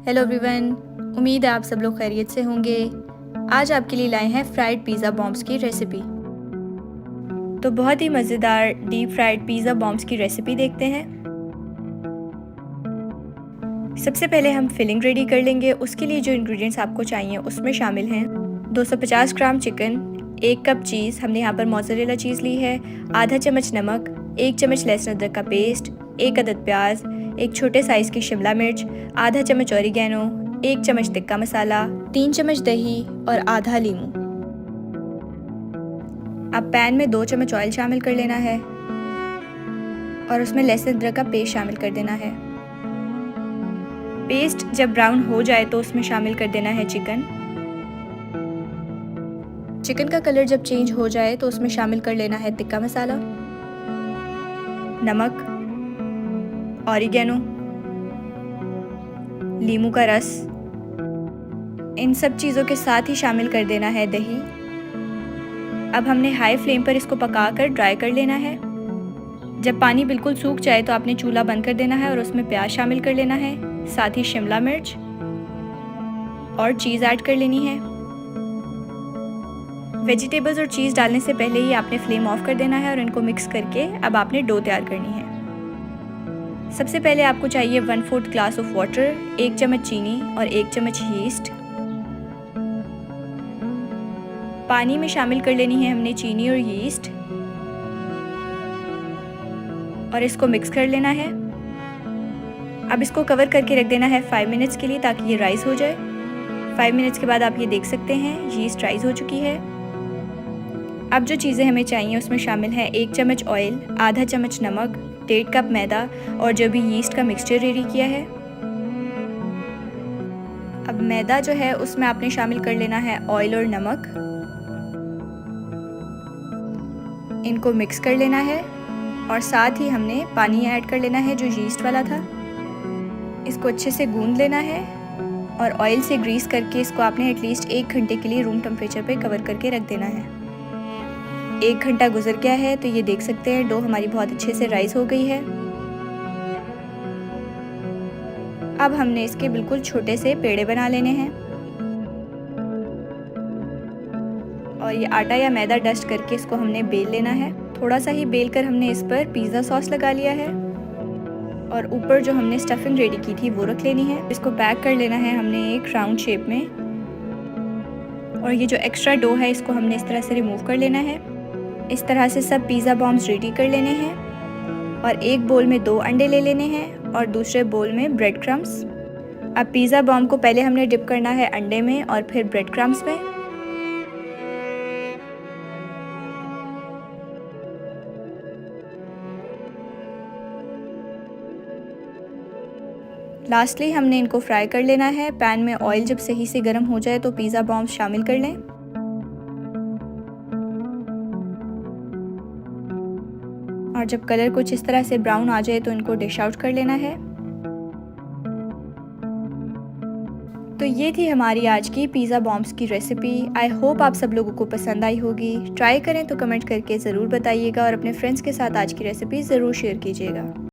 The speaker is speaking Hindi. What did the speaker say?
हेलो एवरीवन, उम्मीद है आप सब लोग खैरियत से होंगे। आज आपके लिए लाए हैं फ्राइड पिज़्ज़ा बॉम्ब्स की रेसिपी। तो बहुत ही मज़ेदार डीप फ्राइड पिज़्ज़ा बॉम्ब्स की रेसिपी देखते हैं। सबसे पहले हम फिलिंग रेडी कर लेंगे। उसके लिए जो इंग्रेडिएंट्स आपको चाहिए उसमें शामिल हैं 250 ग्राम चिकन, 1 कप चीज़, हमने यहाँ पर मोज़रेला चीज़ ली है, आधा चम्मच नमक, 1 चम्मच लहसुन अदरक का पेस्ट, 1 अदद प्याज, 1 छोटे साइज़ की शिमला मिर्च, आधा चम्मच ऑरिगेनो, 1 चम्मच टिक्का मसाला, 3 चम्मच दही और आधा लीमू। अब पैन में 2 चम्मच ऑयल शामिल कर लेना है और उसमें लहसुन अदरक का पेस्ट शामिल कर देना है। पेस्ट जब ब्राउन हो जाए तो उसमें शामिल कर देना है चिकन। चिकन का कलर जब चेंज हो जाए तो उसमें शामिल कर लेना है टिक्का मसाला, नमक, ऑरिगेनो, लीमू का रस। इन सब चीज़ों के साथ ही शामिल कर देना है दही। अब हमने हाई फ्लेम पर इसको पकाकर ड्राई कर लेना है। जब पानी बिल्कुल सूख जाए तो आपने चूल्हा बंद कर देना है और उसमें प्याज शामिल कर लेना है, साथ ही शिमला मिर्च और चीज़ ऐड कर लेनी है। वेजिटेबल्स और चीज़ डालने से पहले ही आपने फ्लेम ऑफ कर देना है और इनको मिक्स करके अब आपने डो तैयार करनी है। सबसे पहले आपको चाहिए 1/4 ग्लास ऑफ वाटर, 1 चम्मच चीनी और 1 चम्मच यीस्ट। पानी में शामिल कर लेनी है हमने चीनी और यीस्ट और इसको मिक्स कर लेना है। अब इसको कवर करके रख देना है 5 मिनट्स के लिए ताकि ये राइस हो जाए। 5 मिनट्स के बाद आप ये देख सकते हैं यीस्ट राइस हो चुकी है। अब जो चीज़ें हमें चाहिए उसमें शामिल है 1 चम्मच ऑयल, आधा चम्मच नमक, 1.5 कप मैदा और जो भी यीस्ट का मिक्सचर रेडी किया है। अब मैदा जो है उसमें आपने शामिल कर लेना है ऑयल और नमक। इनको मिक्स कर लेना है और साथ ही हमने पानी ऐड कर लेना है जो यीस्ट वाला था। इसको अच्छे से गूंद लेना है और ऑयल से ग्रीस करके इसको आपने एटलीस्ट 1 घंटे के लिए रूम टेम्परेचर पे कवर करके रख देना है। 1 घंटा गुजर गया है तो ये देख सकते हैं डो हमारी बहुत अच्छे से राइस हो गई है। अब हमने इसके बिल्कुल छोटे से पेड़े बना लेने हैं और ये आटा या मैदा डस्ट करके इसको हमने बेल लेना है। थोड़ा सा ही बेल कर हमने इस पर पिज़्ज़ा सॉस लगा लिया है और ऊपर जो हमने स्टफिंग रेडी की थी वो रख लेनी है। इसको पैक कर लेना है हमने एक राउंड शेप में और ये जो एक्स्ट्रा डो है इसको हमने इस तरह से रिमूव कर लेना है। इस तरह से सब पिज़्ज़ा बॉम्ब्स रेडी कर लेने हैं और एक बोल में 2 अंडे ले लेने हैं और दूसरे बोल में ब्रेड क्रम्स। अब पिज़्ज़ा बॉम्ब को पहले हमने डिप करना है अंडे में और फिर ब्रेड क्रम्स में। लास्टली हमने इनको फ्राई कर लेना है। पैन में ऑयल जब सही से गर्म हो जाए तो पिज़्ज़ा बॉम्ब्स शामिल कर लें और जब कलर कुछ इस तरह से ब्राउन आ जाए तो इनको डिश आउट कर लेना है। तो ये थी हमारी आज की पिज़्ज़ा बॉम्ब्स की रेसिपी। आई होप आप सब लोगों को पसंद आई होगी। ट्राई करें तो कमेंट करके ज़रूर बताइएगा और अपने फ्रेंड्स के साथ आज की रेसिपी ज़रूर शेयर कीजिएगा।